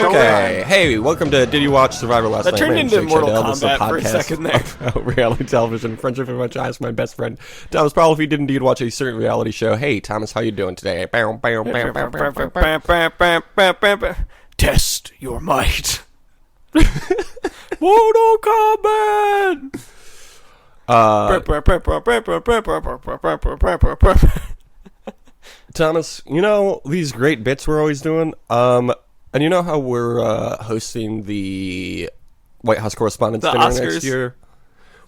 Okay, hey, welcome to Did You Watch Survivor Last Night? That turned into Mortal Kombat for a second there. Reality television, friendship in which I asked my best friend Thomas Powell if he did indeed watch a certain reality show. Hey, Thomas, how you doing today? Test your might. Mortal Kombat. Thomas, you know these great bits we're always doing? And you know how we're hosting the White House Correspondents' Dinner next year?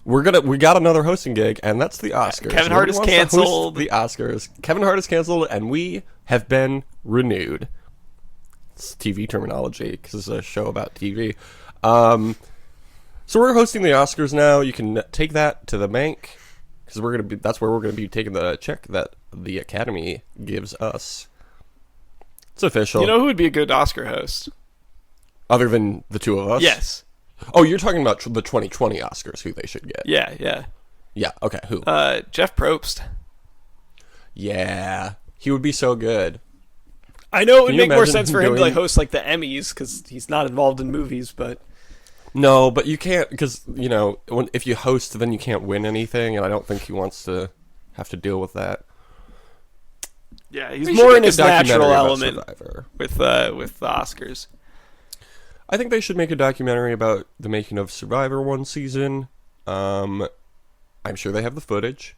We got another hosting gig, and that's the Oscars. Kevin Hart is canceled. The Oscars. Kevin Hart is canceled, and we have been renewed. It's TV terminology, because it's a show about TV. So we're hosting the Oscars now. You can take that to the bank, because that's where we're gonna be taking the check that the Academy gives us. It's official. You know who would be a good Oscar host? Other than the two of us? Yes. Oh, you're talking about the 2020 Oscars, who they should get. Yeah. Yeah, okay, who? Jeff Probst. Yeah, he would be so good. I know it would make more sense for him to host like the Emmys, because he's not involved in movies, but... No, but you can't, because, you know, if you host, then you can't win anything, and I don't think he wants to have to deal with that. Yeah, he's more in his natural element with the Oscars. I think they should make a documentary about the making of Survivor one season. I'm sure they have the footage.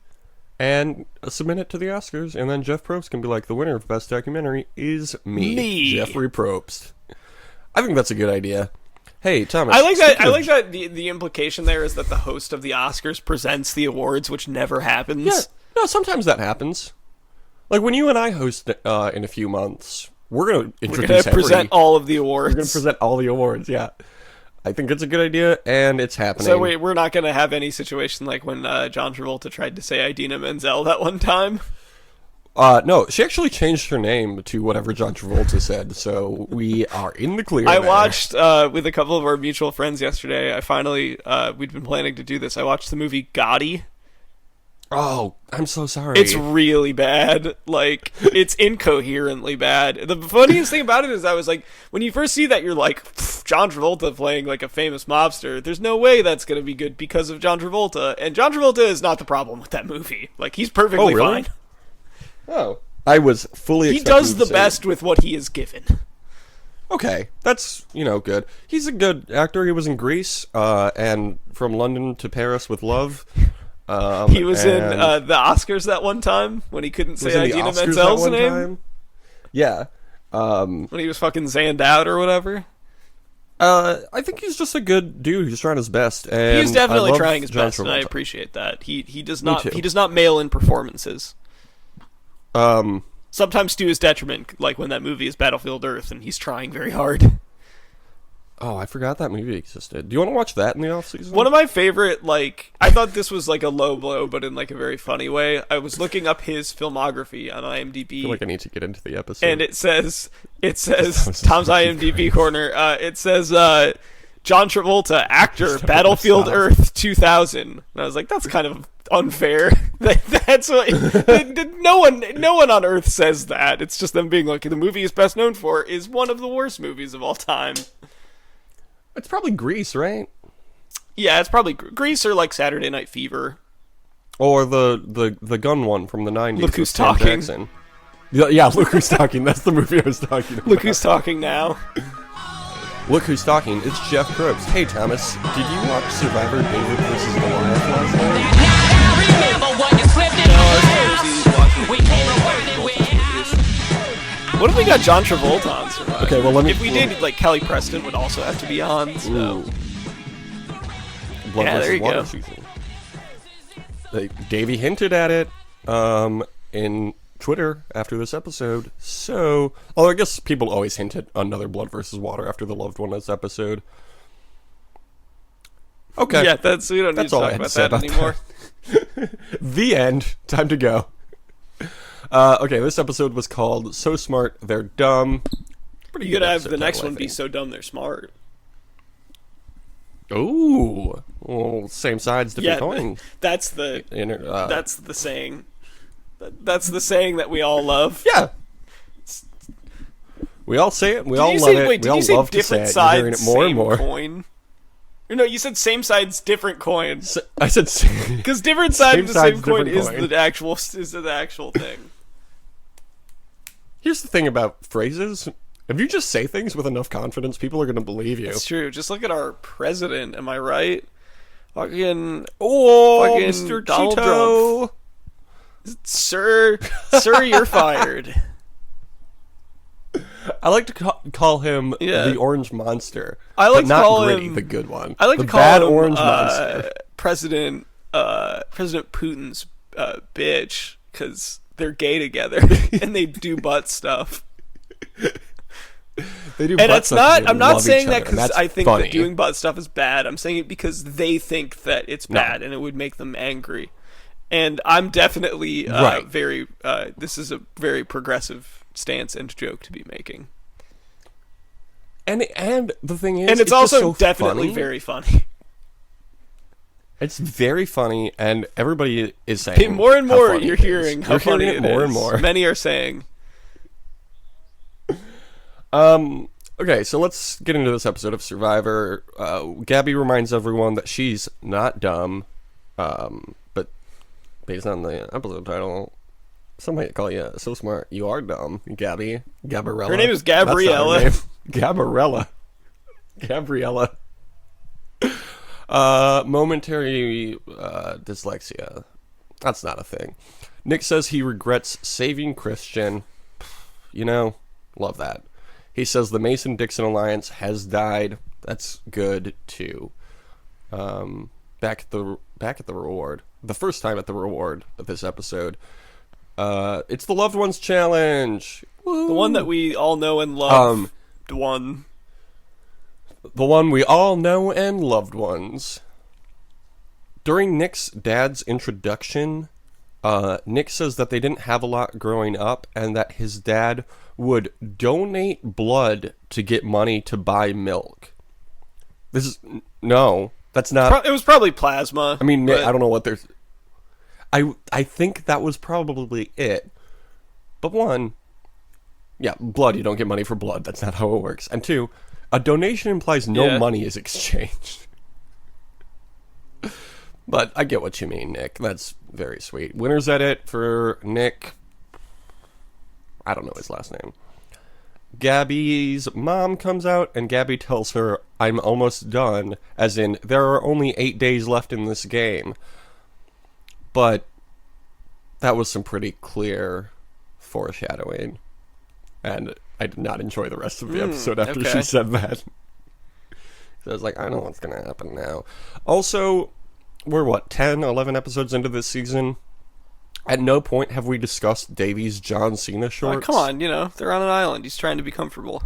And submit it to the Oscars, and then Jeff Probst can be like, the winner of Best Documentary is me. Jeffrey Probst. I think that's a good idea. Hey, Thomas. I like that the implication there is that the host of the Oscars presents the awards, which never happens. Yeah, no, sometimes that happens. Like when you and I host in a few months, we're going to present all of the awards. We're going to present all the awards, yeah. I think it's a good idea, and it's happening. So wait, we're not going to have any situation like when John Travolta tried to say Idina Menzel that one time? No, she actually changed her name to whatever John Travolta said, so we are in the clear. I watched, with a couple of our mutual friends yesterday, we'd been planning to do this, I watched the movie Gotti. Oh, I'm so sorry. It's really bad. Like, it's incoherently bad. The funniest thing about it is I was like, when you first see that, you're like, John Travolta playing like a famous mobster. There's no way that's going to be good because of John Travolta. And John Travolta is not the problem with that movie. Like, he's perfectly fine. Oh. I was fully He does the best with what he is given. Okay, that's, good. He's a good actor. He was in Grease, and From London to Paris with Love. He was in the Oscars that one time when he couldn't say Idina Menzel's name. Time? Yeah. When he was fucking zanned out or whatever. I think he's just a good dude who's trying his best. And he's definitely trying his best, and I appreciate that. He does not mail in performances. Sometimes to his detriment, like when that movie is Battlefield Earth and he's trying very hard. Oh, I forgot that movie existed. Do you want to watch that in the off-season? One of my favorite, I thought this was like a low blow, but in like a very funny way. I was looking up his filmography on IMDb. I feel like I need to get into the episode. And it says Tom's IMDb corner. It says John Travolta, actor, Battlefield Earth 2000. And I was like, that's kind of unfair. That's what no one on Earth says that. It's just them being like, the movie he's best known for is one of the worst movies of all time. It's probably Grease, right? Yeah, it's probably Grease or like Saturday Night Fever. Or the gun one from the 90s. Look Who's Talking. Jackson. Yeah, Look Who's Talking. That's the movie I was talking about. Look Who's Talking Now. Look Who's Talking. It's Jeff Probst. Hey, Thomas, did you watch Survivor David vs. Goliath last night? What if we got John Travolta on Survivor? Okay, well, if we did, Kelly Preston would also have to be on. So. Yeah, there you go. Season. Davey hinted at it in Twitter after this episode. So, I guess people always hint at another Blood versus Water after the Loved Ones episode. Okay. Yeah, we don't need to talk about that anymore. The end. Time to go. Okay, this episode was called So Smart They're Dumb. You could have the next one be So Dumb They're Smart. Ooh. Well, same sides, different coins. That's the saying. That's the saying that we all love. Yeah. We all say it. We Did all you love say, it. wait, We did all you say love to say different it. You're hearing sides, it more and same more. coin? Or no, you said same sides, different coin. I said Because different side of the same coin different is coin. the actual thing. Here's the thing about phrases. If you just say things with enough confidence, people are going to believe you. It's true. Just look at our president. Am I right? Fucking Mr. Donald Cheeto. Trump. Sir, you're fired. I like to call him Yeah. the Orange Monster. I like but to not call Gritty, him the good one. I like the to call bad him Orange Monster. President Putin's bitch, because they're gay together and they do butt stuff. They do, And butt it's stuff not. and I'm they not love saying each that other, and because that's I think funny. that doing butt stuff is bad. I'm saying it because they think that it's No. bad and it would make them angry. And I'm definitely Right. very. This is a very progressive stance and joke to be making. And the thing is, And it's just also so definitely funny. very funny. It's very funny, and everybody is saying More and how more, funny you're it is. hearing how You're funny hearing it more is. and more. Many are saying. Okay, so let's get into this episode of Survivor. Gabby reminds everyone that she's not dumb, but based on the episode title, some might call you so smart you are dumb, Gabby. Gabriella. Her name is That's not her Gabriella. name. Gabriella. Momentary dyslexia. That's not a thing. Nick says he regrets saving Christian. You know, love that. He says the Mason-Dixon alliance has died. That's good too. Back at the reward. The first time at the reward of this episode. It's the Loved Ones Challenge. Woo. The one that we all know and love. The one we all know and loved ones. During Nick's dad's introduction, Nick says that they didn't have a lot growing up and that his dad would donate blood to get money to buy milk. That's not... It was probably plasma. I mean, but I don't know what there's... I think that was probably it. But one, yeah, blood, you don't get money for blood. That's not how it works. And two, a donation implies no money is exchanged. But I get what you mean, Nick. That's very sweet. Winner's edit for Nick. I don't know his last name. Gabby's mom comes out, and Gabby tells her, I'm almost done, as in, there are only 8 days left in this game. But that was some pretty clear foreshadowing. And I did not enjoy the rest of the episode after she said that. So I was like, I know what's going to happen now. Also, we're 10, 11 episodes into this season? At no point have we discussed Davy's John Cena shorts. come on, they're on an island. He's trying to be comfortable.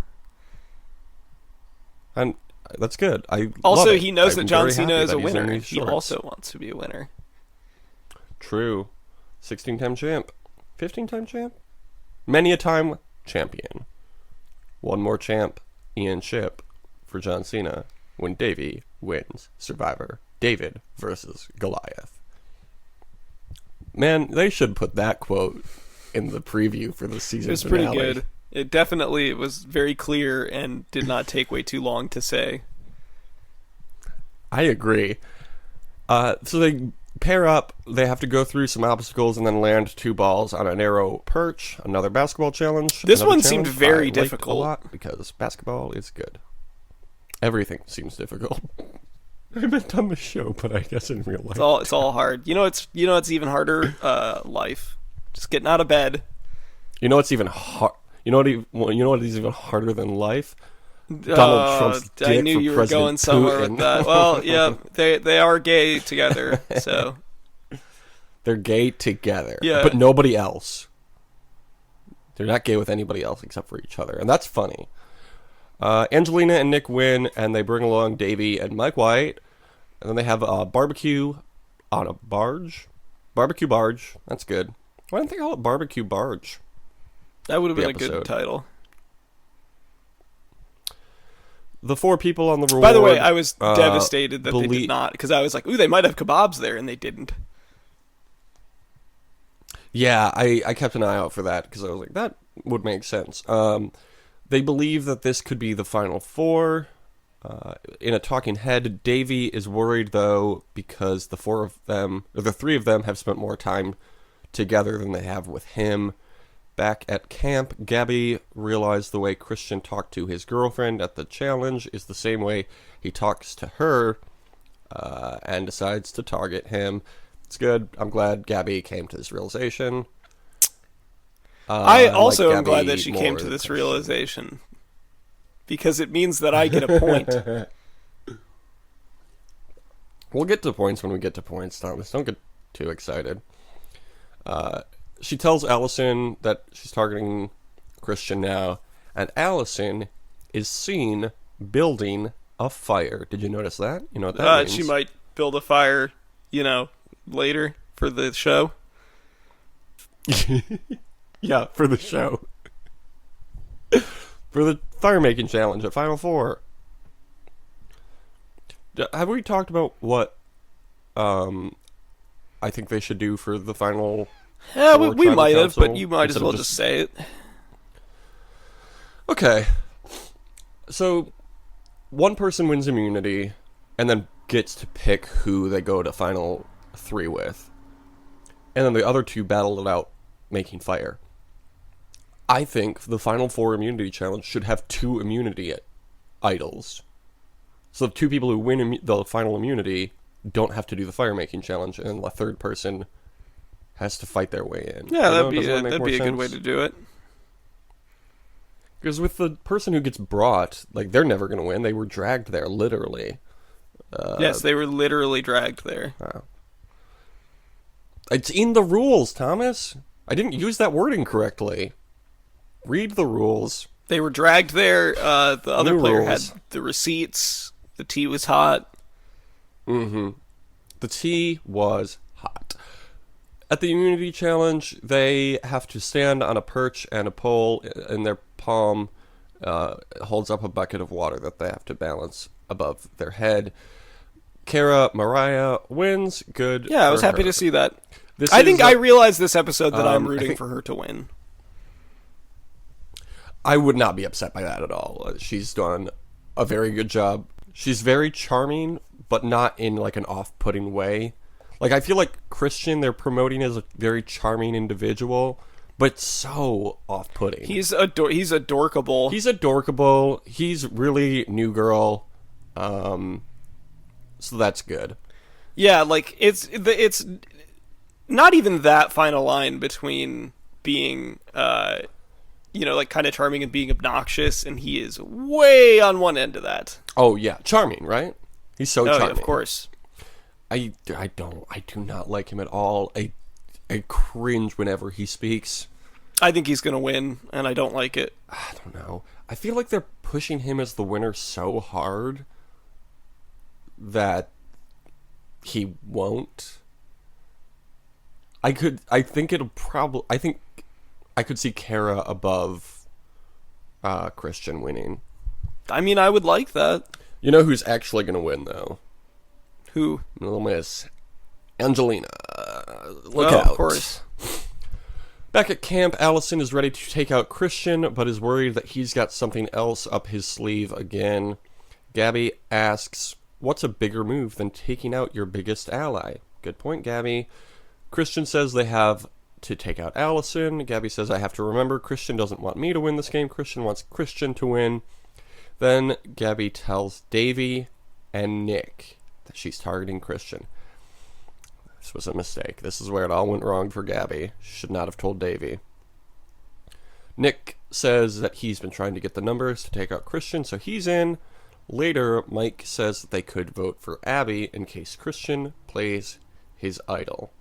And that's good. Also, love it. he knows I'm that John very Cena happy is that a he's in winner. these He shorts. also wants to be a winner. True. 16-time champ. 15-time champ? Many a time champion. One more champ, Ian Ship, for John Cena when Davey wins Survivor. David versus Goliath. Man, they should put that quote in the preview for the season It was finale. pretty good. It was very clear and did not take way too long to say. I agree. So they pair up, they have to go through some obstacles and then land 2 balls on a narrow perch, another basketball challenge. This another one seemed challenge very I liked difficult. a lot because basketball is good. Everything seems difficult. I meant on the show, but I guess in real life. It's all hard. It's even harder. Life, just getting out of bed. You know what's even hard? You know what is even harder than life? Donald Trump's dick I knew for you were President going somewhere Putin. with that. Well, yeah, they are gay together, so They're gay together, Yeah. but nobody else. They're not gay with anybody else except for each other, and that's funny. Angelina and Nick win, and they bring along Davey and Mike White, and then they have a barbecue on a barge. Barbecue barge. That's good. Why didn't they call it barbecue barge? that would have been a episode. good title. The 4 people on the reward. By the way, I was devastated that they belie- did not, because I was like, ooh, they might have kebabs there, and they didn't. Yeah, I kept an eye out for that because I was like, that would make sense. They believe that this could be the final four. In a talking head, Davy is worried, though, because the three of them have spent more time together than they have with him. Back at camp, Gabby realized the way Christian talked to his girlfriend at the challenge is the same way he talks to her, and decides to target him. It's good. I'm glad Gabby came to this realization. I also am glad that she came to this realization, because it means that I get a point. We'll get to points when we get to points, Thomas. Don't get too excited. She tells Allison that she's targeting Christian now, and Allison is seen building a fire. Did you notice that? You know what that means? She might build a fire, later for the show. Yeah, for the show. For the fire-making challenge at Final Four. Have we talked about what I think they should do for the final? Yeah, we might have, but you might as well just say it. Okay. So, one person wins immunity, and then gets to pick who they go to Final 3 with. And then the other two battle it out, making fire. I think the Final Four immunity challenge should have 2 immunity idols. So the 2 people who win the final immunity don't have to do the fire-making challenge, and the third person has to fight their way in. Yeah, that'd be a good way to do it. Because with the person who gets brought, they're never going to win. They were dragged there, literally. Yes, they were literally dragged there. It's in the rules, Thomas. I didn't use that wording correctly. Read the rules. They were dragged there. The other player rules. had the receipts. The tea was hot. Mm-hmm. The tea was hot. At the immunity challenge, they have to stand on a perch, and a pole in their palm holds up a bucket of water that they have to balance above their head. Kara Mariah wins. Good. Yeah, I was happy to see that. I realized this episode that I'm rooting for her to win. I would not be upset by that at all. She's done a very good job. She's very charming, but not in an off-putting way. I feel like Christian, they're promoting as a very charming individual, but so off-putting. He's adorkable. He's adorkable. He's really new girl. So that's good. Yeah, it's not even that fine a line between being kind of charming and being obnoxious, and he is way on one end of that. Oh yeah, charming, right? He's so charming. Yeah, of course. I do not like him at all. I cringe whenever he speaks. I think he's gonna win, and I don't like it. I don't know. I feel like they're pushing him as the winner so hard that he won't. I think I could see Kara above Christian winning. I mean, I would like that. You know who's actually going to win, though? Who? Little Miss Angelina. Look out. Of course. Back at camp, Allison is ready to take out Christian, but is worried that he's got something else up his sleeve again. Gabby asks, what's a bigger move than taking out your biggest ally? Good point, Gabby. Christian says they have to take out Allison. Gabby says, I have to remember, Christian doesn't want me to win this game. Christian wants Christian to win. Then Gabby tells Davy and Nick that she's targeting Christian. This was a mistake. This is where it all went wrong for Gabby. She should not have told Davy. Nick says that he's been trying to get the numbers to take out Christian, so he's in. Later, Mike says that they could vote for Abby in case Christian plays his idol.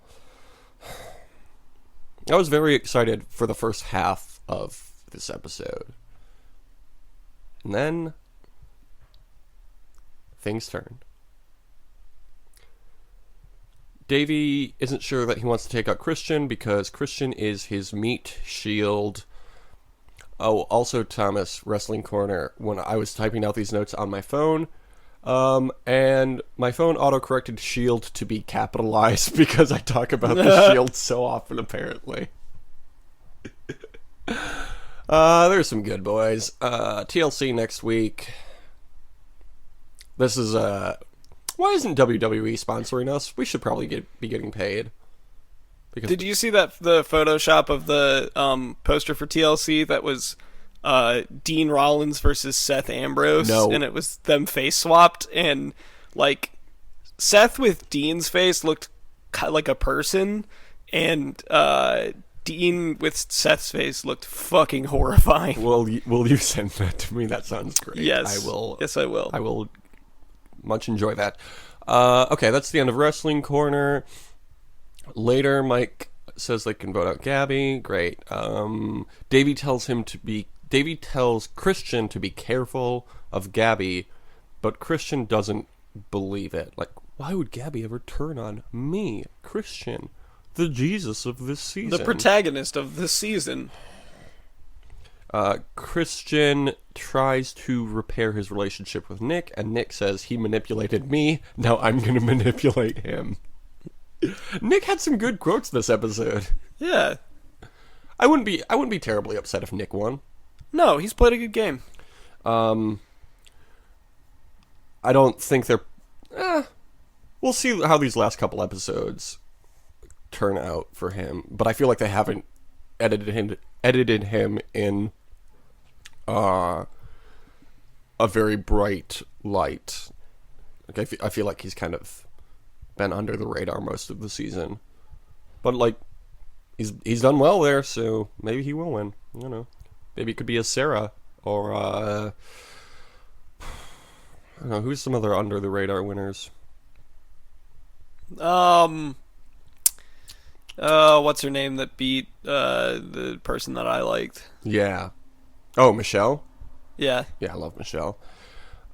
I was very excited for the first half of this episode. And then things turned. Davey isn't sure that he wants to take out Christian because Christian is his meat shield. Oh, also Thomas, Wrestling Corner, when I was typing out these notes on my phone, and my phone auto-corrected shield to be capitalized because I talk about the shield so often, apparently. There's some good boys. TLC next week. This is why isn't WWE sponsoring us? We should probably be getting paid. Because Did you see the Photoshop of the poster for TLC that was Dean Rollins versus Seth Ambrose? No. And it was them face swapped, and like Seth with Dean's face looked like a person, and Dean with Seth's face looked fucking horrifying. will you send that to me? That sounds great. Yes. I will. Yes, I will. I will much enjoy that. Okay, that's the end of Wrestling Corner. Later, Mike says they can vote out Gabby. Great. Davey tells Christian to be careful of Gabby, but Christian doesn't believe it. Like, why would Gabby ever turn on me, Christian, the Jesus of this season? The protagonist of this season. Christian tries to repair his relationship with Nick, and Nick says he manipulated me. Now I'm going to manipulate him. Nick had some good quotes this episode. Yeah. I wouldn't be terribly upset if Nick won. No, he's played a good game. I don't think they're. We'll see how these last couple episodes turn out for him, but I feel like they haven't edited him in a very bright light. Like I feel like he's kind of been under the radar most of the season, but like he's done well there, so maybe he will win. I don't know. Maybe it could be a Sarah or I don't know, who's some other under the radar winners. What's her name that beat the person that I liked? Yeah. Oh, Michelle? Yeah. Yeah, I love Michelle.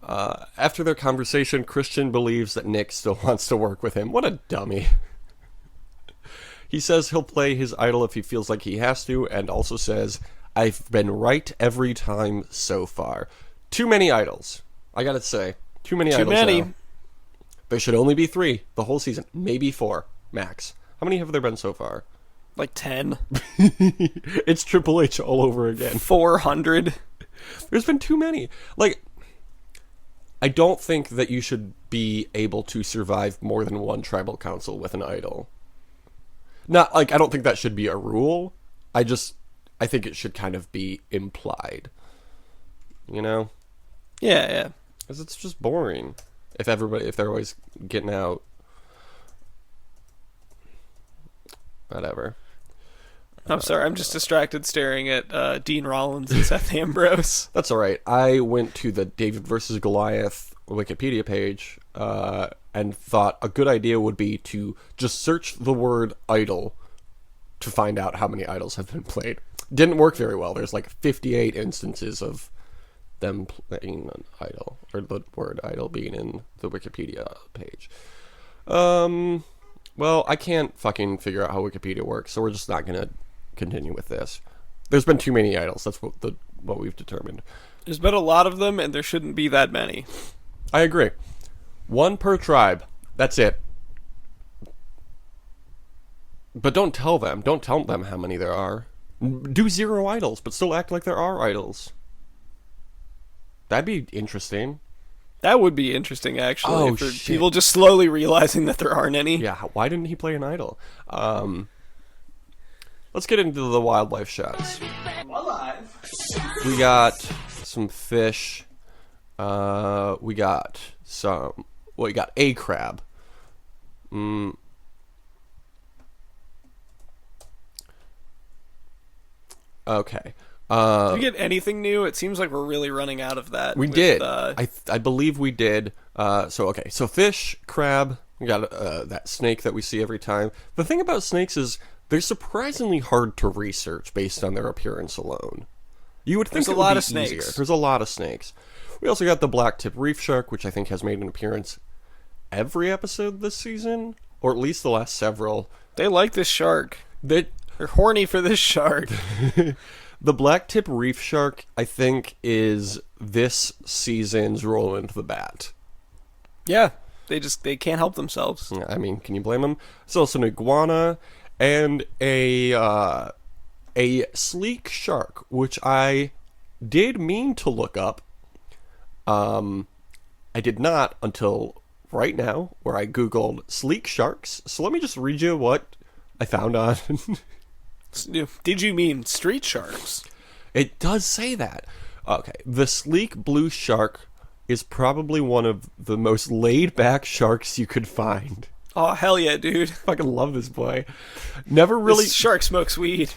After their conversation, Christian believes that Nick still wants to work with him. What a dummy. He says he'll play his idol if he feels like he has to, and also says, I've been right every time so far. Too many idols. I gotta say. Too many idols now. There should only be 3 the whole season. Maybe 4, max. How many have there been so far? Like 10. It's Triple H all over again. 400. There's been too many. Like, I don't think that you should be able to survive more than one tribal council with an idol. Not, like, I don't think that should be a rule. I think it should kind of be implied. You know? Yeah. Because it's just boring. If they're always getting out. Whatever. I'm sorry, I'm just distracted staring at Dean Rollins and Seth Ambrose. That's alright. I went to the David versus Goliath Wikipedia page and thought a good idea would be to just search the word idol to find out how many idols have been played. Didn't work very well. There's like 58 instances of them playing an idol, or the word idol being in the Wikipedia page. Well, I can't fucking figure out how Wikipedia works, so we're just not gonna continue with this. There's been too many idols. That's what we've determined. There's been a lot of them, and there shouldn't be that many. I agree. 1 per tribe. That's it. But don't tell them. Don't tell them how many there are. Do 0 idols, but still act like there are idols. That'd be interesting. That would be interesting, actually. Oh, for shit. People just slowly realizing that there aren't any. Yeah, why didn't he play an idol? Let's get into the wildlife shots. We got some fish. We got a crab. Okay. Did we get anything new? It seems like we're really running out of that. We did. I believe we did. So fish, crab. We got that snake that we see every time. The thing about snakes is they're surprisingly hard to research based on their appearance alone. You would think There's it a lot would be of snakes. easier. There's a lot of snakes. We also got the black-tip reef shark, which I think has made an appearance every episode this season, or at least the last several. They like this shark. They're horny for this shark. The black-tip reef shark, I think, is this season's Roland the Bat. Yeah, they can't help themselves. I mean, can you blame them? There's also an iguana and a a sleek shark, which I did mean to look up. I did not until right now, where I googled sleek sharks. So let me just read you what I found on. Did you mean street sharks? It does say that. Okay, the sleek blue shark is probably one of the most laid-back sharks you could find. Oh, hell yeah, dude. Fucking love this boy. Never really... This shark smokes weed.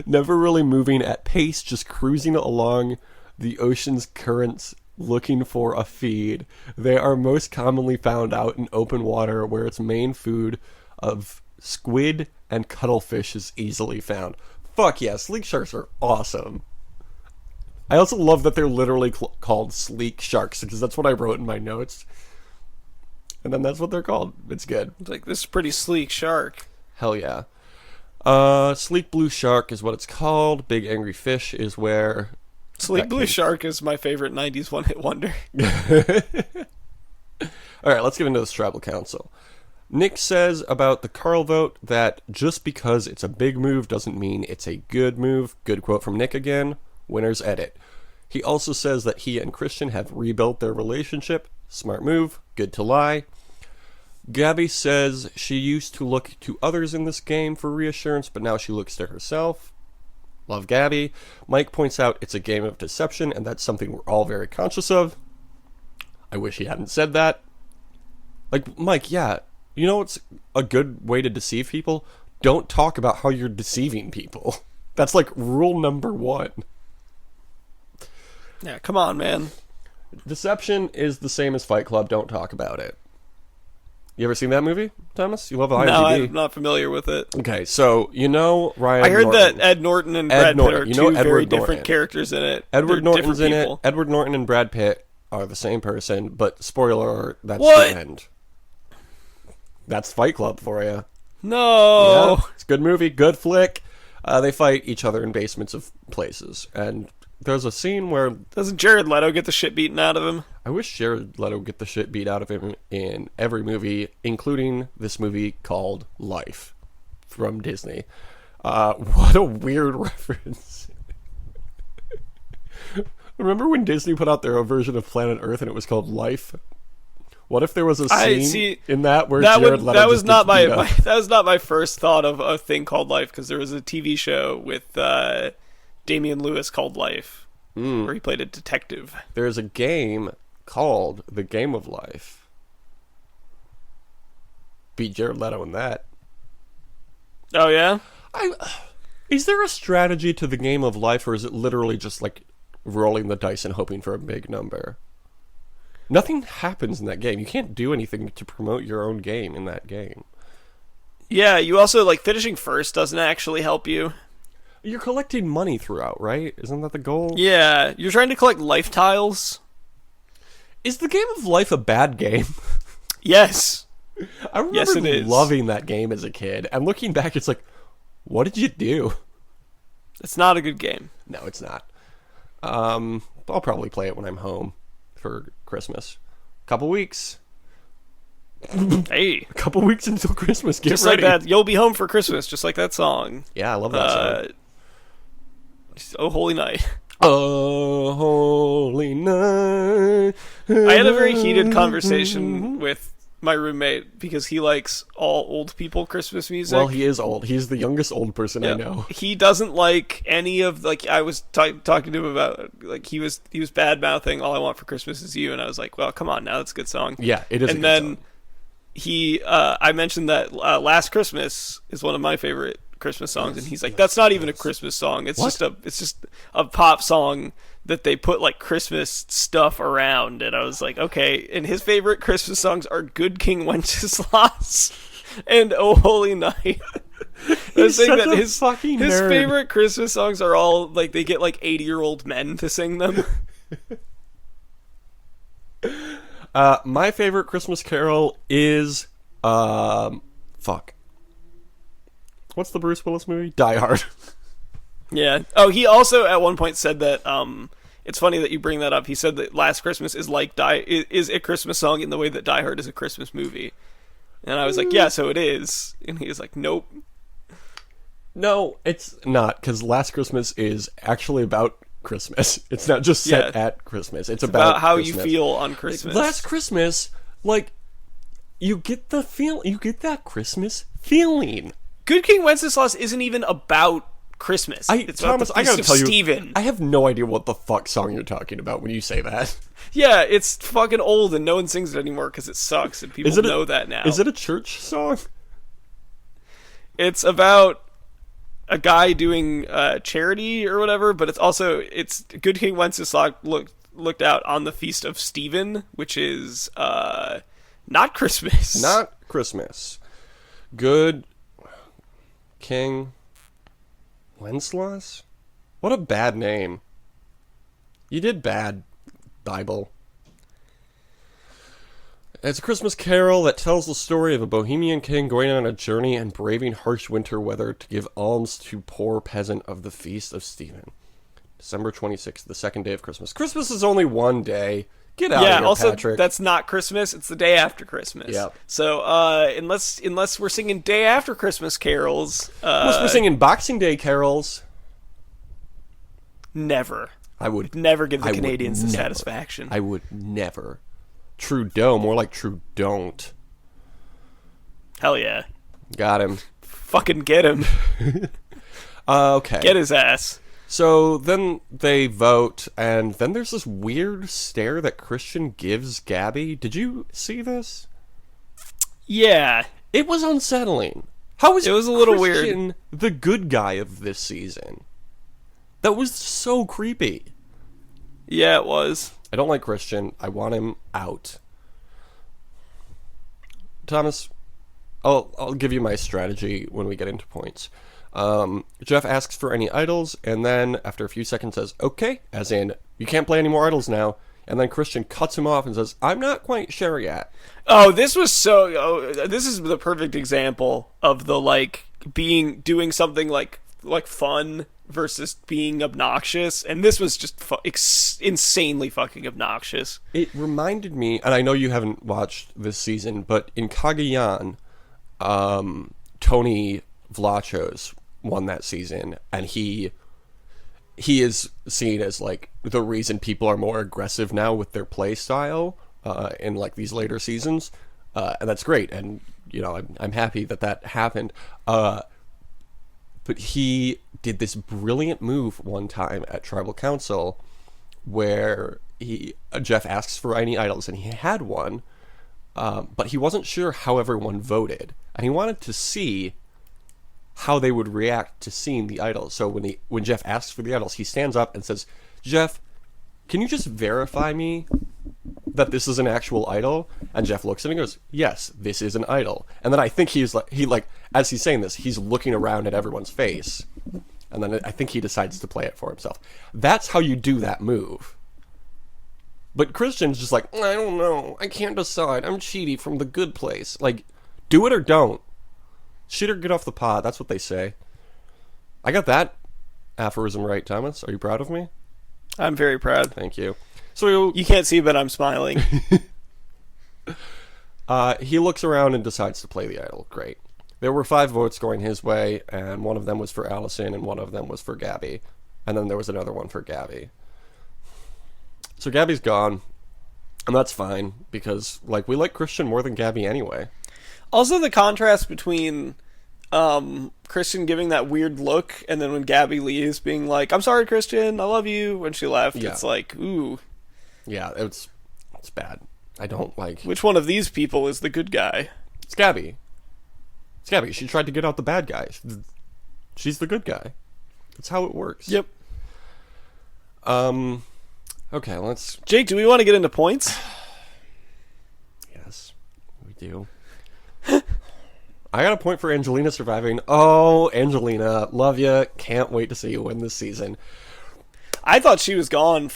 Never really moving at pace, just cruising along the ocean's currents looking for a feed. They are most commonly found out in open water where its main food of squid and cuttlefish is easily found. Fuck yeah, sleek sharks are awesome. I also love that they're literally called sleek sharks, because that's what I wrote in my notes. And then that's what they're called. It's good. It's like, this is a pretty sleek shark. Hell yeah. Sleek blue shark is what it's called. Big angry fish is where... Sleek blue shark is my favorite 90s one-hit wonder. Alright, let's get into this tribal council. Nick says about the Carl vote that just because it's a big move doesn't mean it's a good move. Good quote from Nick again. Winner's edit. He also says that he and Christian have rebuilt their relationship. Smart move. Good to lie. Gabby says she used to look to others in this game for reassurance, but now she looks to herself. Love Gabby. Mike points out it's a game of deception, and that's something we're all very conscious of. I wish he hadn't said that. Like, Mike, yeah, you know what's a good way to deceive people? Don't talk about how you're deceiving people. That's like rule number 1. Yeah, come on, man. Deception is the same as Fight Club. Don't talk about it. You ever seen that movie, Thomas? You love IMDb? No, I'm not familiar with it. Okay, so you know Ryan. I heard Norton. that Ed Norton and Brad Pitt are two very different Norton. characters in it. Edward They're Norton's in people. it. Edward Norton and Brad Pitt are the same person, but spoiler alert, that's What? the end. That's Fight Club for you. No. Yeah, it's a good movie, good flick. They fight each other in basements of places, and there's a scene where... Doesn't Jared Leto get the shit beaten out of him? I wish Jared Leto would get the shit beat out of him in every movie, including this movie called Life from Disney. What a weird reference. Remember when Disney put out their own version of Planet Earth and it was called Life? What if there was a scene in that where Jared Leto that was not my that was not my first thought of a thing called Life, because there was a TV show with Damian Lewis called Life, where he played a detective. There's a game called The Game of Life. Beat Jared Leto in that. Oh yeah? Is there a strategy to The Game of Life, or is it literally just like rolling the dice and hoping for a big number? Nothing happens in that game. You can't do anything to promote your own game in that game. Yeah, you also, like, finishing first doesn't actually help you. You're collecting money throughout, right? Isn't that the goal? Yeah, you're trying to collect life tiles. Is The Game of Life a bad game? Yes. I remember Yes, it is. loving that game as a kid. And looking back, it's like, what did you do? It's not a good game. No, it's not. I'll probably play it when I'm home for Christmas. Couple weeks. Hey. A couple weeks until Christmas. Get just ready. like that. You'll be home for Christmas, just like that song. Yeah, I love that song. Oh, Holy Night. Oh, holy night. I had a very heated conversation with my roommate because he likes all old people Christmas music. Well, he is old. He's the youngest old person I know. He doesn't like any of, like, I was talking to him about, like, he was bad mouthing All I Want for Christmas Is You, and I was like, well, come on now, that's a good song. Yeah, it is. And then I mentioned that Last Christmas is one of my favorite Christmas songs, and he's like, that's not even a Christmas song. It's just a pop song that they put like Christmas stuff around. And I was like, okay. And his favorite Christmas songs are Good King Wenceslas and Oh Holy Night. He's such a his fucking nerd. His favorite Christmas songs are all like, they get like 80-year-old men to sing them. My favorite Christmas carol is fuck. What's the Bruce Willis movie? Die Hard. Yeah. Oh, he also at one point said that it's funny that you bring that up. He said that Last Christmas is like is a Christmas song in the way that Die Hard is a Christmas movie. And I was like, yeah, so it is. And he was like, nope. No, it's not, because Last Christmas is actually about Christmas. It's not just set at Christmas. It's about how Christmas. you feel on Christmas. Last Christmas, like, you get that Christmas feeling. Good King Wenceslas isn't even about Christmas. Thomas, I gotta tell you, Stephen. I have no idea what the fuck song you're talking about when you say that. Yeah, it's fucking old and no one sings it anymore because it sucks and people know that now. Is it a church song? It's about a guy doing charity or whatever, but it's Good King Wenceslas looked out on the feast of Stephen, which is not Christmas. Not Christmas. Good King Wenceslas? What a bad name. You did bad, Bible. It's a Christmas carol that tells the story of a Bohemian king going on a journey and braving harsh winter weather to give alms to poor peasant of the Feast of Stephen. December 26th, the second day of Christmas. Christmas is only one day. Get out of here, also, Patrick. That's not Christmas. It's the day after Christmas. Yep. So, unless we're singing day after Christmas carols... unless we're singing Boxing Day carols... Never. I would never give the Canadians the satisfaction. I would never. Trudeau, more like True Don't. Hell yeah. Got him. Fucking get him. Okay. Get his ass. So then they vote, and then there's this weird stare that Christian gives Gabby. Did you see this? Yeah. It was unsettling. How is it was a little Christian weird. The good guy of this season? That was so creepy. Yeah, it was. I don't like Christian. I want him out. Thomas, I'll give you my strategy when we get into points. Jeff asks for any idols, and then after a few seconds says, okay, as in, you can't play any more idols now. And then Christian cuts him off and says, I'm not quite sure yet. Oh, this is the perfect example of the, doing something like fun versus being obnoxious, and this was just insanely fucking obnoxious. It reminded me, and I know you haven't watched this season, but in Cagayan, Tony Vlachos won that season, and he is seen as the reason people are more aggressive now with their play style in these later seasons, and that's great, and I'm happy that happened. But he did this brilliant move one time at Tribal Council where Jeff asks for any idols, and he had one, but he wasn't sure how everyone voted, and he wanted to see how they would react to seeing the idols. So when Jeff asks for the idols, he stands up and says, Jeff, can you just verify me that this is an actual idol? And Jeff looks at him and goes, yes, this is an idol. And then I think as he's saying this, he's looking around at everyone's face. And then I think he decides to play it for himself. That's how you do that move. But Christian's just I don't know. I can't decide. I'm Cheaty from the good place. Do it or don't. Shit or get off the pot. That's what they say. I got that aphorism right, Thomas. Are you proud of me? I'm very proud. Thank you. So you can't see, but I'm smiling. He looks around and decides to play the idol. Great. There were 5 votes going his way, and one of them was for Allison, and one of them was for Gabby. And then there was another one for Gabby. So Gabby's gone, and that's fine, because we like Christian more than Gabby anyway. Also, the contrast between Christian giving that weird look, and then when Gabby leaves being like, I'm sorry, Christian, I love you, when she left, It's ooh. Yeah, it's bad. I don't like... Which one of these people is the good guy? It's Gabby. It's Gabby. She tried to get out the bad guy. She's the good guy. That's how it works. Yep. Okay, let's... Jake, do we want to get into points? Yes, we do. I got a point for Angelina surviving. Oh, Angelina, love ya. Can't wait to see you win this season. I thought she was gone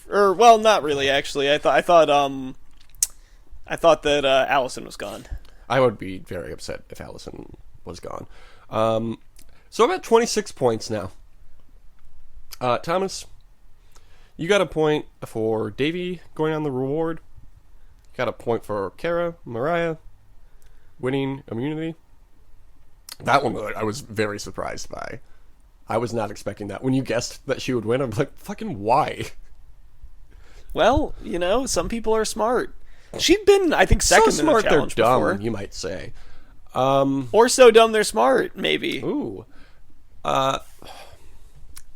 well, not really, actually. I thought that Allison was gone. I would be very upset if Allison was gone. So I'm at 26 points now. Thomas, you got a point for Davey going on the reward. You got a point for Kara, Mariah, winning immunity. That one I was very surprised by. I was not expecting that. When you guessed that she would win, I'm like, fucking why? Well, some people are smart. She'd been, I think, second so smart in the challenge they're dumb, before. you might say. Or so dumb they're smart, maybe. Ooh.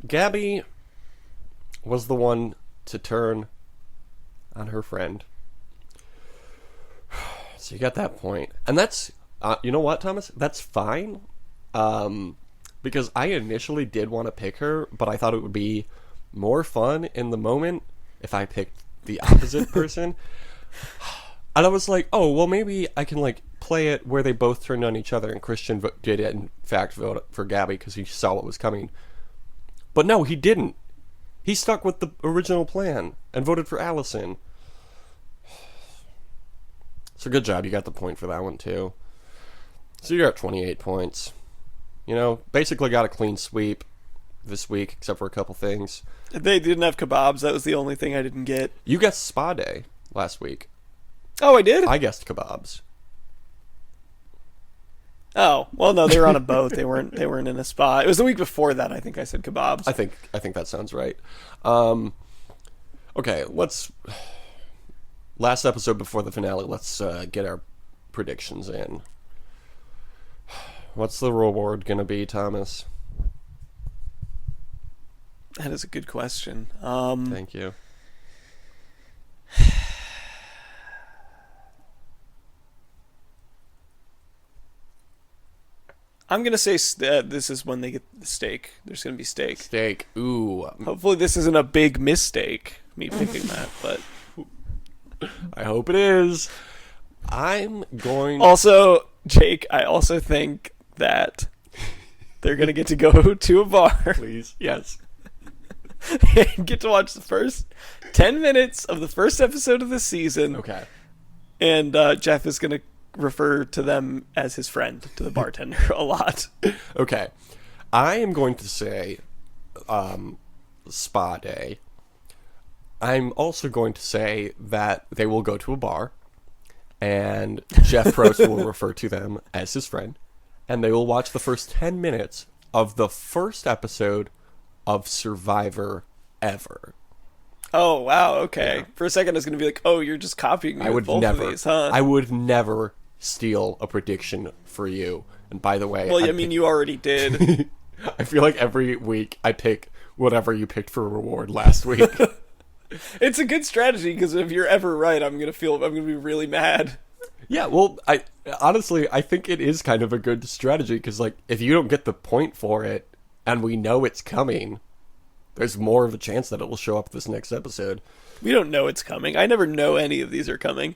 Gabby was the one to turn on her friend. So you got that point. And that's, you know what, Thomas? That's fine. Because I initially did want to pick her, but I thought it would be more fun in the moment if I picked the opposite person. And I was like, oh, well, maybe I can, play it where they both turned on each other, and Christian did, in fact, vote for Gabby because he saw what was coming. But no, he didn't. He stuck with the original plan and voted for Allison. So good job. You got the point for that one, too. So you're at 28 points. Basically got a clean sweep this week, except for a couple things. They didn't have kebabs. That was the only thing I didn't get. You guessed Spa Day last week. Oh, I did? I guessed kebabs. Oh, well, no, they were on a boat. They weren't in a spa. It was the week before that. I think I said kebabs. I think that sounds right. Okay, last episode before the finale, let's get our predictions in. What's the reward gonna be, Thomas? That is a good question. Thank you. I'm going to say this is when they get the steak. There's going to be steak. Steak. Ooh. Hopefully this isn't a big mistake, me picking that, but... I hope it is. I'm going... Also, Jake, I also think that they're going to get to go to a bar. Please. Yes. And get to watch the first 10 minutes of the first episode of the season. Okay. And Jeff is going to refer to them as his friend, to the bartender, a lot. Okay. I am going to say Spa Day. I'm also going to say that they will go to a bar, and Jeff Probst will refer to them as his friend, and they will watch the first 10 minutes of the first episode of Survivor ever. Oh, wow, okay. Yeah. For a second I was going to be like, oh, you're just copying me with both of these, huh? I would never steal a prediction for you. And by the way... Well, you already did. I feel like every week I pick whatever you picked for a reward last week. It's a good strategy, because if you're ever right, I'm going to be really mad. Yeah, well, I think it is kind of a good strategy, because, if you don't get the point for it, and we know it's coming, there's more of a chance that it will show up this next episode. We don't know it's coming. I never know any of these are coming.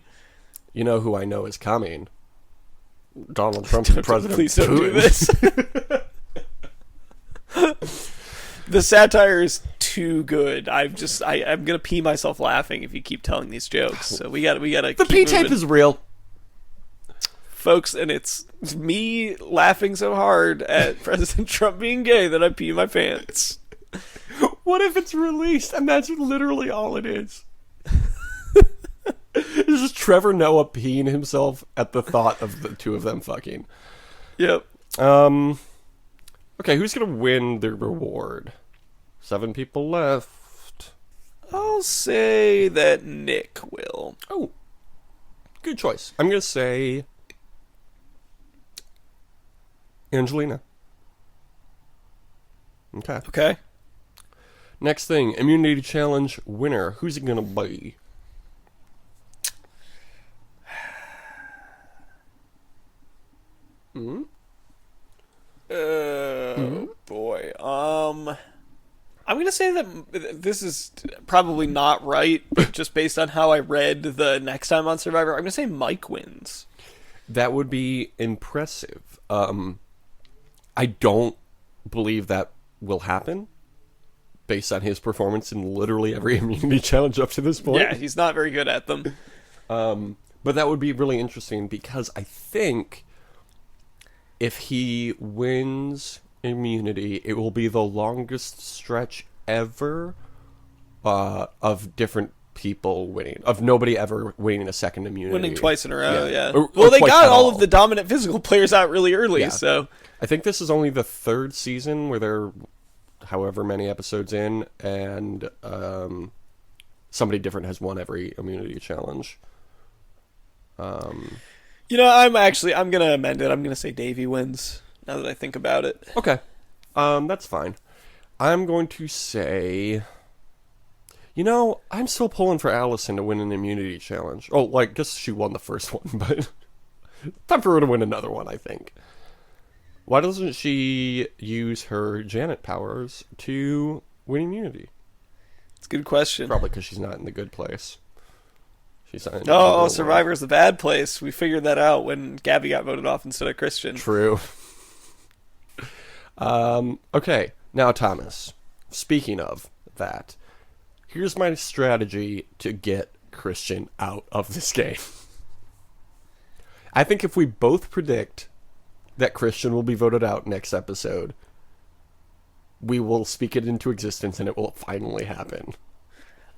You know who I know is coming? Donald Trump and President Please don't do Putin. this. The satire is too good. I'm gonna pee myself laughing if you keep telling these jokes. So we gotta. The P-tape is real, folks, and it's me laughing so hard at President Trump being gay that I pee my pants. What if it's released and that's literally all it is? It's just Trevor Noah peeing himself at the thought of the two of them fucking. Yep. Okay, who's gonna win the reward? 7 people left. I'll say that Nick will. Oh, good choice. I'm gonna say Angelina. Okay. Okay. Next thing, immunity challenge winner. Who's it gonna be? Boy. I'm gonna say that this is probably not right, but just based on how I read the next time on Survivor, I'm gonna say Mike wins. That would be impressive. I don't believe that will happen based on his performance in literally every immunity challenge up to this point. Yeah, he's not very good at them. But that would be really interesting, because I think if he wins immunity, it will be the longest stretch ever of different people winning, of nobody ever winning a second immunity. Winning twice in a row, yeah. Or They twice got at all of the dominant physical players out really early, Yeah. so... I think this is only the third season where they're however many episodes in, and somebody different has won every immunity challenge. I'm going to amend it. I'm going to say Davey wins, now that I think about it. Okay. That's fine. I'm going to say... I'm still pulling for Allison to win an immunity challenge. Oh, I guess she won the first one, but... time for her to win another one, I think. Why doesn't she use her Janet powers to win immunity? It's a good question. Probably because she's not in the good place. She's not in the real world. Survivor's the bad place. We figured that out when Gabby got voted off instead of Christian. True. Okay, now Thomas. Speaking of that, here's my strategy to get Christian out of this game. I think if we both predict that Christian will be voted out next episode, we will speak it into existence and it will finally happen.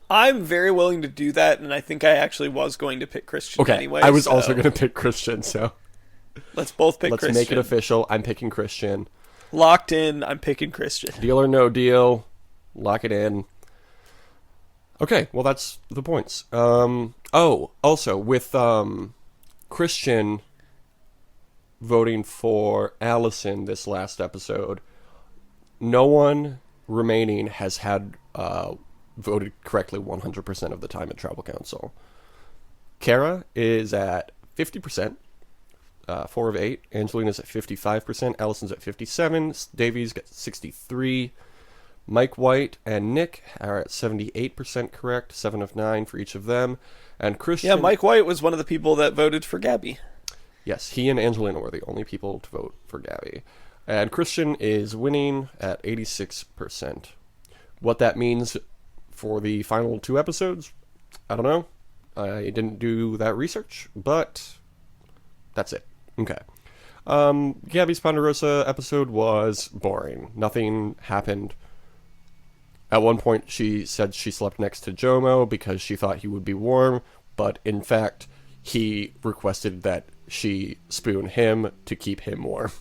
I'm very willing to do that, and I think I actually was going to pick Christian anyway. I was also going to pick Christian, so... Let's both pick Christian. Let's make it official. I'm picking Christian. Locked in, I'm picking Christian. Deal or no deal. Lock it in. Okay, well that's the points. Also, with Christian voting for Allison this last episode, no one remaining has had voted correctly 100% of the time at Tribal Council. Kara is at 50%, 4 of 8. Angelina's at 55%. Allison's at 57%. Davies got 63%. Mike White and Nick are at 78% correct, 7 of 9 for each of them. And Christian... Yeah, Mike White was one of the people that voted for Gabby. Yes, he and Angelina were the only people to vote for Gabby. And Christian is winning at 86%. What that means for the final 2 episodes, I don't know. I didn't do that research, but that's it. Okay. Gabby's Ponderosa episode was boring. Nothing happened. At one point, she said she slept next to Jomo because she thought he would be warm, but in fact, he requested that she spoon him to keep him warm.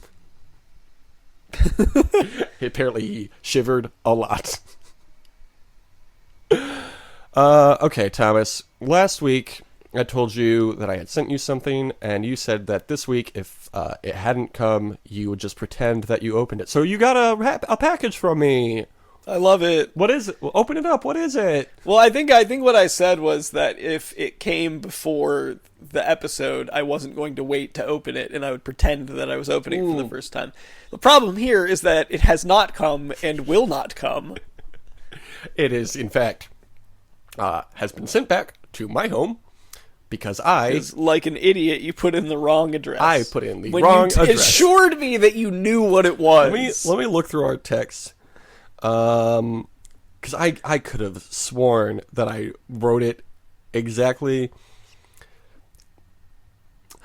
Apparently, he shivered a lot. Okay, Thomas. Last week, I told you that I had sent you something, and you said that this week, if it hadn't come, you would just pretend that you opened it. So you got a package from me. I love it. What is it? Well, open it up. What is it? Well, I think what I said was that if it came before the episode, I wasn't going to wait to open it, and I would pretend that I was opening it for the first time. The problem here is that it has not come and will not come. It is, in fact, has been sent back to my home because like an idiot, you put in the wrong address. I put in the wrong address. You assured me that you knew what it was. Let me look through our texts. Because I could have sworn that I wrote it exactly.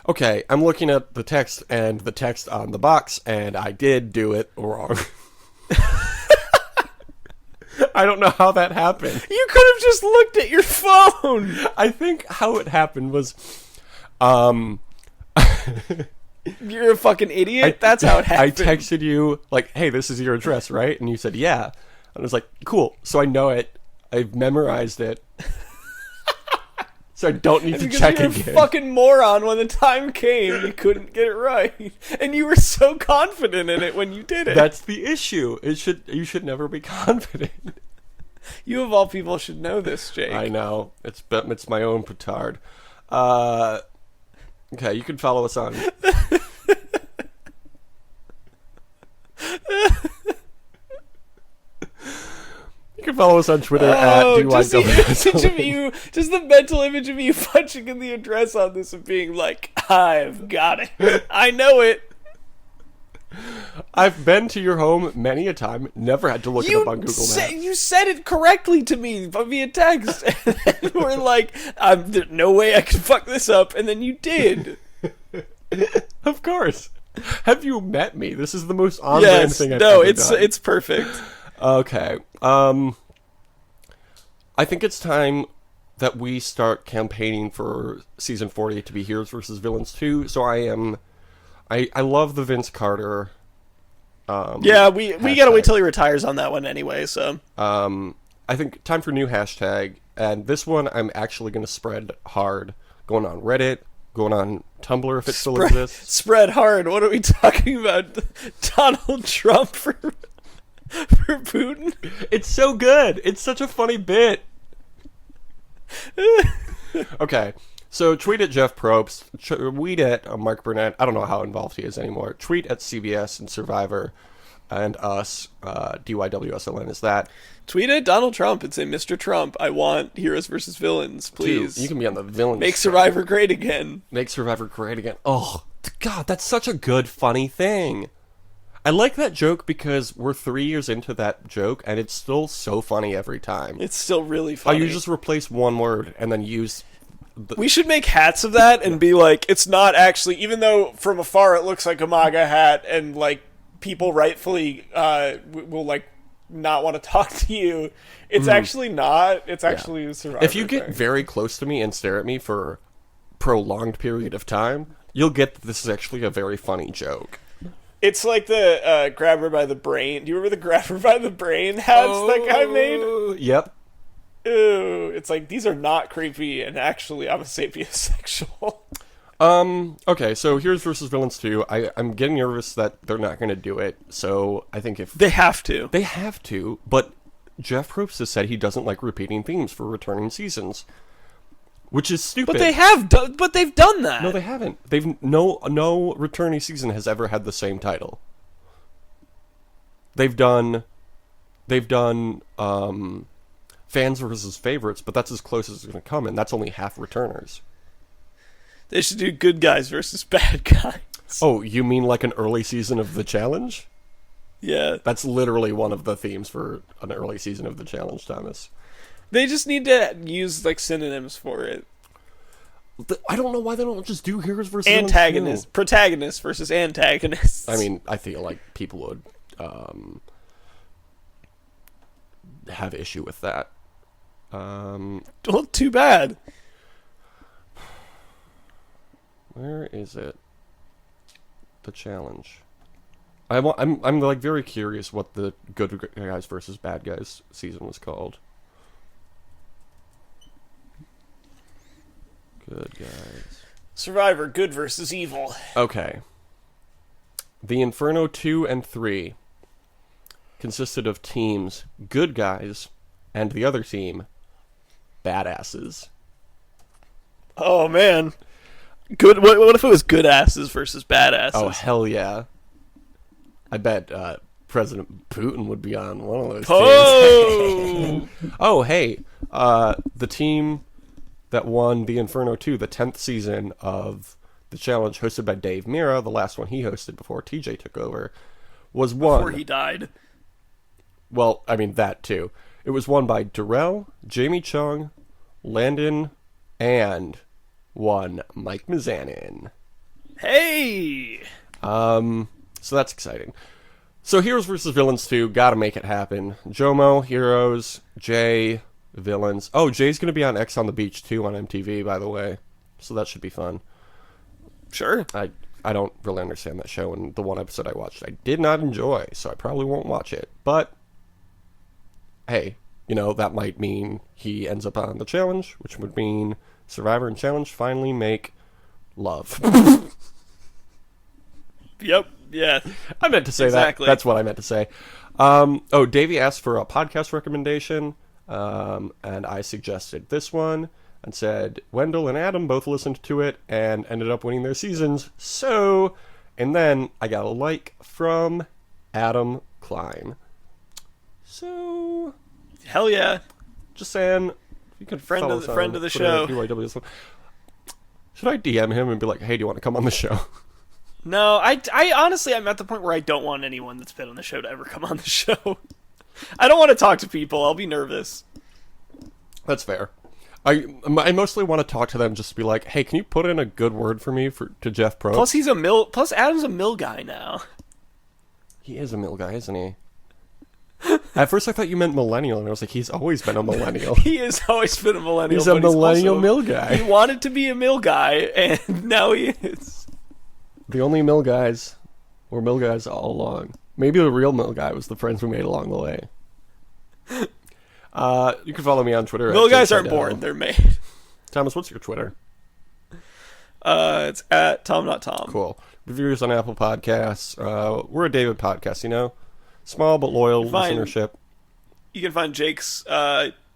Okay, I'm looking at the text and the text on the box, and I did do it wrong. I don't know how that happened. You could have just looked at your phone. I think how it happened was, You're a fucking idiot. That's how it happened. I texted you like, "Hey, this is your address, right?" And you said, "Yeah." And I was like, "Cool." So I know it. I've memorized it. So I don't need to check again. You're a fucking moron. When the time came, you couldn't get it right, and you were so confident in it when you did it. That's the issue. You should never be confident. You of all people should know this, Jake. I know. It's my own petard. Okay, you can follow us on. You can follow us on Twitter at DYW. Just the mental image of you punching in the address on this and being like, I've got it. I know it. I've been to your home many a time, never had to look it up on Google Maps. You said it correctly to me via text. And we're like, there's no way I can fuck this up. And then you did. Of course. Have you met me? This is the most on-brand thing I've ever done. It's perfect. Okay. I think it's time that we start campaigning for season 40 to be Heroes versus Villains 2. So I love the Vince Carter. Yeah, we gotta wait till he retires on that one anyway. So I think time for new hashtag, and this one I'm actually going to spread hard, going on Reddit, going on Tumblr if it still exists. Spread hard. What are we talking about? Donald Trump for Putin? It's so good. It's such a funny bit. Okay, so tweet at Jeff Probst, tweet at Mark Burnett. I don't know how involved he is anymore. Tweet at CBS and Survivor and us. DYWSLN is that. Tweet at Donald Trump and say, Mr. Trump, I want Heroes versus Villains, please. Dude, you can be on the villains. Make Survivor great again. Make Survivor great again. Oh, God, that's such a good, funny thing. I like that joke because we're 3 years into that joke, and it's still so funny every time. It's still really funny. You just replace one word and then use... We should make hats of that and be like, it's not actually... Even though from afar it looks like a MAGA hat and, like, people rightfully will, like, not want to talk to you, it's actually not. It's actually a Survivor If you get very close to me and stare at me for a prolonged period of time, you'll get that this is actually a very funny joke. It's like the grab her by the brain. Do you remember the grab her by the brain hats that guy made? Yep. Ooh, it's like, these are not creepy, and actually I'm a sapiosexual. Okay, so Heroes versus Villains 2. I'm getting nervous that they're not going to do it, so I think if... They have to. They have to, but Jeff Probst has said he doesn't like repeating themes for returning seasons. Which is stupid. But they have done. But they've done that. No, they haven't. They've no returning season has ever had the same title. They've done fans versus favorites, but that's as close as it's going to come, and that's only half returners. They should do good guys versus bad guys. Oh, you mean like an early season of the challenge? Yeah, that's literally one of the themes for an early season of the challenge, Thomas. They just need to use, like, synonyms for it. I don't know why they don't just do Heroes versus antagonists, protagonists versus antagonists. I mean, I feel like people would have issue with that. Well, too bad. Where is it? The challenge. I'm like very curious what the good guys versus bad guys season was called. Good guys. Survivor, good versus evil. Okay. The Inferno 2 and 3 consisted of teams good guys and the other team badasses. Oh, man. Good. What if it was good asses versus badasses? Oh, hell yeah. I bet President Putin would be on one of those teams. Oh, hey. The team that won the Inferno 2, the 10th season of the challenge, hosted by Dave Mira, the last one he hosted before TJ took over, was won. Before he died. Well, I mean, that too. It was won by Darrell, Jamie Chung, Landon, and one Mike Mizanin. Hey! So that's exciting. So Heroes vs. Villains 2, gotta make it happen. Jomo, Heroes, Jay, Villains. Oh, Jay's gonna be on X on the Beach too on MTV, by the way. So that should be fun. Sure. I don't really understand that show, and the one episode I watched I did not enjoy, so I probably won't watch it. But, hey, you know, that might mean he ends up on the challenge, which would mean Survivor and Challenge finally make love. Yep, yeah. I meant to say exactly. that. That's what I meant to say. Oh, Davey asked for a podcast recommendation, and I suggested this one, and said Wendell and Adam both listened to it and ended up winning their seasons. So, and then I got a like from Adam Klein. So, hell yeah. Just saying, you could friend of the show. Should I DM him and be like, hey, do you want to come on the show? No, I honestly, I'm at the point where I don't want anyone that's been on the show to ever come on the show. I don't want to talk to people. I'll be nervous. That's fair. I mostly want to talk to them just to be like, hey, can you put in a good word for me to Jeff Probst? Plus Adam's a mill guy now. He is a mill guy, isn't he? At first, I thought you meant millennial, and I was like, he's always been a millennial. He has always been a millennial. He's a millennial also, mill guy. He wanted to be a mill guy, and now he is. The only mill guys were mill guys all along. Maybe the real mill guy was the friends we made along the way. You can follow me on Twitter. Mill guys aren't born; they're made. Thomas, what's your Twitter? It's at Tom.Tom. Cool. Reviewers on Apple Podcasts. We're a David podcast, you know? Small but loyal listenership. You can find Jake's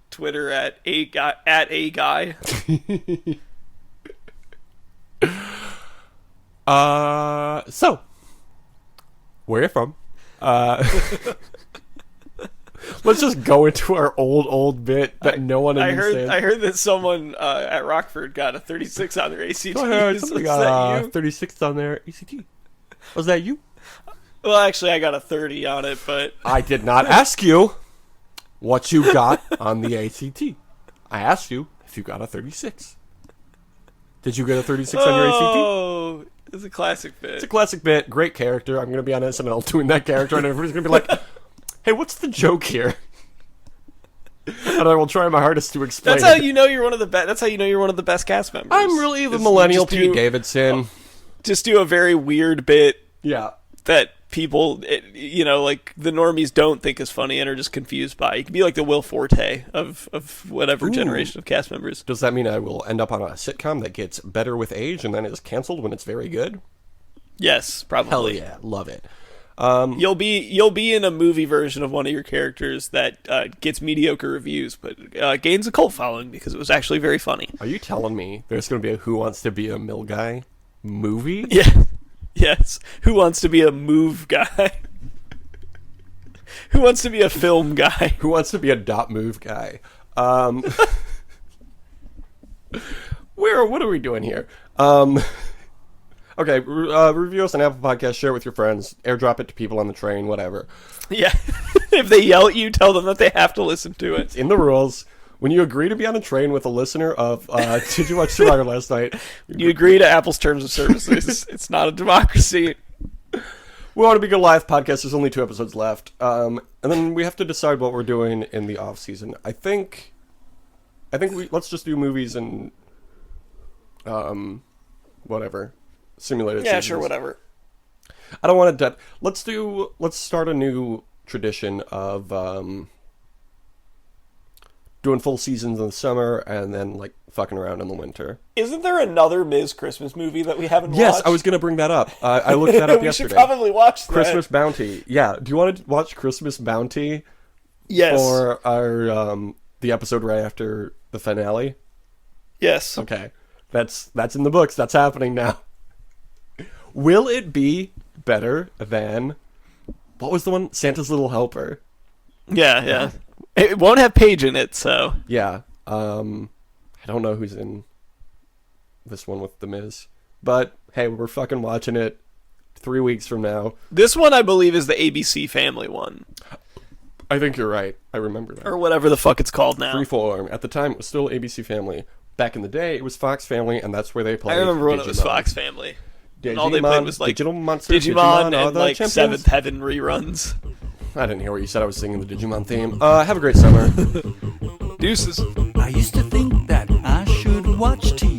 Twitter at a guy. So, where are you from? Let's just go into our old bit that no one understands. I heard that someone at Rockford got a 36 on their ACT. I heard somebody got a 36 on their ACT. Was that you? Well, actually, I got a 30 on it, but... I did not ask you what you got on the ACT. I asked you if you got a 36. Did you get a 36 on your ACT? Oh, it's a classic bit. It's a classic bit. Great character. I'm going to be on SNL doing that character, and everybody's going to be like, hey, what's the joke here? And I will try my hardest to explain. That's how you know you're one of the best. That's how you know you're one of the best cast members. I'm really the millennial Pete Davidson. Just do a very weird bit. Yeah. That people, like the normies don't think is funny and are just confused by. You can be like the Will Forte of whatever generation of cast members. Does that mean I will end up on a sitcom that gets better with age and then is canceled when it's very good? Yes, probably. Hell yeah, love it. You'll be in a movie version of one of your characters that gets mediocre reviews, but gains a cult following because it was actually very funny. Are you telling me there's going to be a Who Wants to Be a Mill Guy movie? Yeah. Yes. Who wants to be a move guy? Who wants to be a film guy? Who wants to be a dot move guy? What are we doing here? Okay, review us on Apple Podcasts, share it with your friends, airdrop it to people on the train, whatever. Yeah. If they yell at you, tell them that they have to listen to it. It's in the rules. When you agree to be on a train with a listener of Did You Watch Survivor Last Night? You agree to Apple's terms of services. It's not a democracy. We want to be Goliath podcast. There's only 2 episodes left. And then we have to decide what we're doing in the off season. I think let's just do movies and whatever. Simulated Yeah, seasons. sure, whatever. I don't want to let's start a new tradition of doing full seasons in the summer and then like fucking around in the winter. Isn't there another Ms. Christmas movie that we haven't watched? Yes, I was going to bring that up. I looked that up we yesterday. should probably watch that. Christmas Bounty. Yeah, do you want to watch Christmas Bounty? Yes. For our the episode right after the finale? Yes. Okay. That's in the books. That's happening now. Will it be better than what was the one? Santa's Little Helper. Yeah. It won't have Paige in it, so. Yeah. I don't know who's in this one with The Miz. But, hey, we're fucking watching it 3 weeks from now. This one, I believe, is the ABC Family one. I think you're right. I remember that. Or whatever the fuck it's called now. Freeform. At the time, it was still ABC Family. Back in the day, it was Fox Family, and that's where they played I remember when Digimon. it was Fox Family. Digimon, all they played was like Digital Monsters, Digimon are and the like champions. Seventh Heaven reruns. I didn't hear what you said. I was singing the Digimon theme. Have a great summer. Deuces. I used to think that I should watch TV